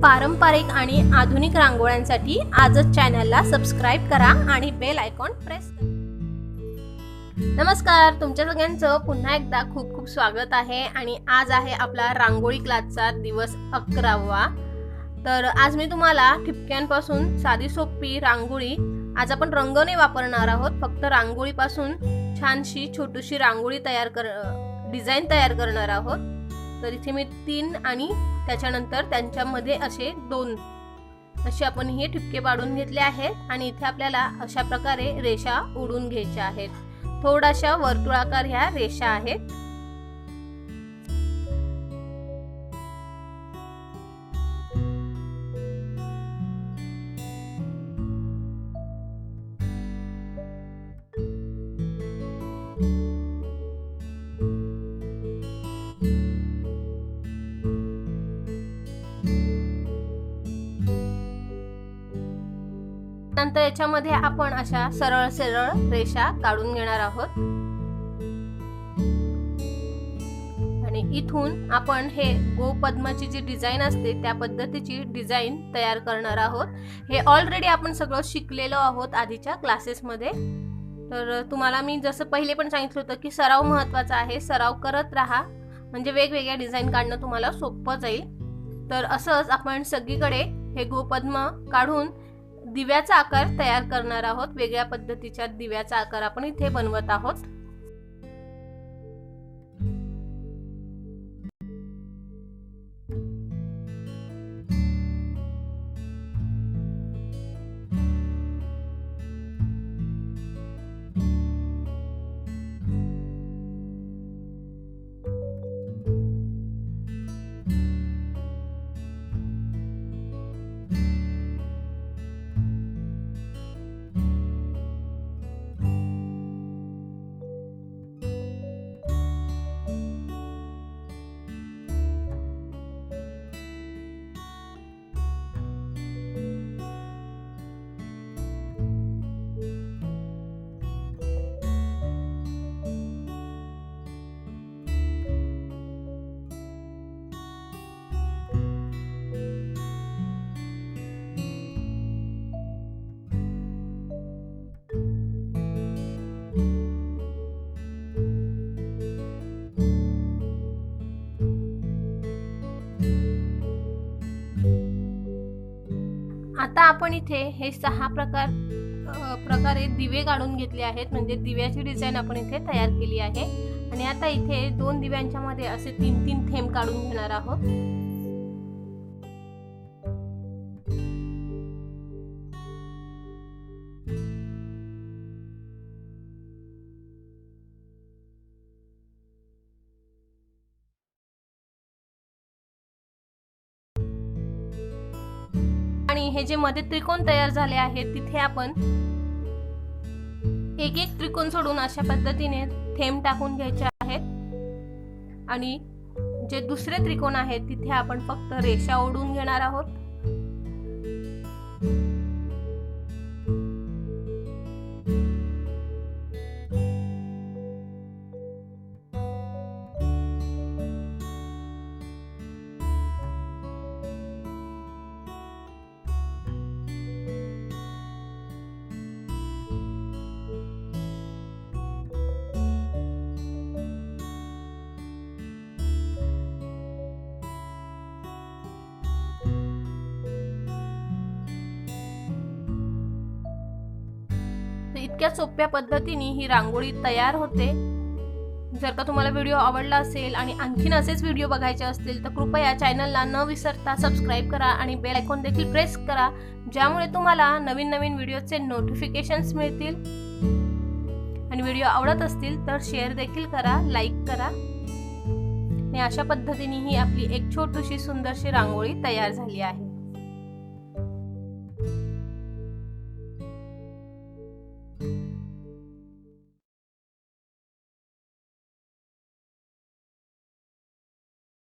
पारंपरिक आणि आधुनिक रांगोळ्यांसाठी आजच चॅनलला सबस्क्राइब करा आणि बेल आयकॉन प्रेस करा। नमस्कार, तुमच्या सगळ्यांचं पुन्हा एकदा खूप खूप स्वागत आहे आणि आज आहे आपला रांगोळी क्लासचा दिवस 11वा। तर आज मी तुम्हाला ठिपक्यांपासून साधी सोपी रांगोळी, आज आपण रंग नाही वापरणार आहोत, फक्त रांगोळीपासून छानशी छोटीशी रांगोळी डिझाइन तयार करणार आहोत। तर इथे मी 3 आणि त्याच्यानंतर त्यांच्यामध्ये असे 2 असे आपण हे ठिपके पाडून घेतले आहेत आणि इथे आपल्याला अशा प्रकारे रेषा ओढून घ्यायच्या आहेत। थोड्याशा वर्तुळाकार ह्या रेषा आहेत। नंतर याच्यामध्ये आपण अशा सरळ सरळ रेषा काढून घेणार आहोत आणि इथून आपण हे गोपद्माची जी डिझाइन असते त्या पद्धतीची डिझाइन तयार करणार आहोत। हे ऑलरेडी आपण सगळं शिकलेलो आहोत आधीच्या क्लासेसमध्ये। तर तुम्हाला मी जसं पहिले पण सांगितलं होतं की सराव महत्त्वाचा आहे, सराव करत राहा म्हणजे वेगवेगळ्या डिझाइन काढणं तुम्हाला सोपं जाईल। तर असंच आपण सगळीकडे हे गोपद्म काढून दिव्याचा आकार तयार करणार आहोत। वेगळ्या पद्धतीच्या दिव्याचा आकार आपण इथे बनवत आहोत। आता आपण इथे हे 6 प्रकारे दिवे काढून घेतले आहेत, म्हणजे दिव्याची डिझाइन आपण इथे तयार केली आहे। आणि आता इथे 2 दिव्यांच्या मध्ये असे 3-3 थेंब काढून घेणार आहोत। आणि हे जे मध्ये त्रिकोण तयार झाले आहेत तिथे आपण एक एक त्रिकोण सोडून अशा पद्धतीने थेंब टाकून घ्यायचे आहेत आणि जे दुसरे त्रिकोण आहेत तिथे आपण फक्त रेषा ओढून घेणार आहोत। इतक्या सोप्या पद्धतीने ही रांगोळी तयार होते। जर का तुम्हाला व्हिडिओ आवडला असेल आणि आणखीन असेच व्हिडिओ बघायचे असतील तर कृपया चॅनलला न विसरता सबस्क्राइब करा आणि बेल आयकॉन देखील प्रेस करा, ज्यामुळे तुम्हाला नवीन नवीन व्हिडिओचे नोटिफिकेशन्स मिळतील। आणि व्हिडिओ आवडत असतील तर शेअर देखील करा, लाईक करा। आणि अशा पद्धतीने ही आपली एक छोटीशी सुंदरशी रांगोळी तयार झाली आहे।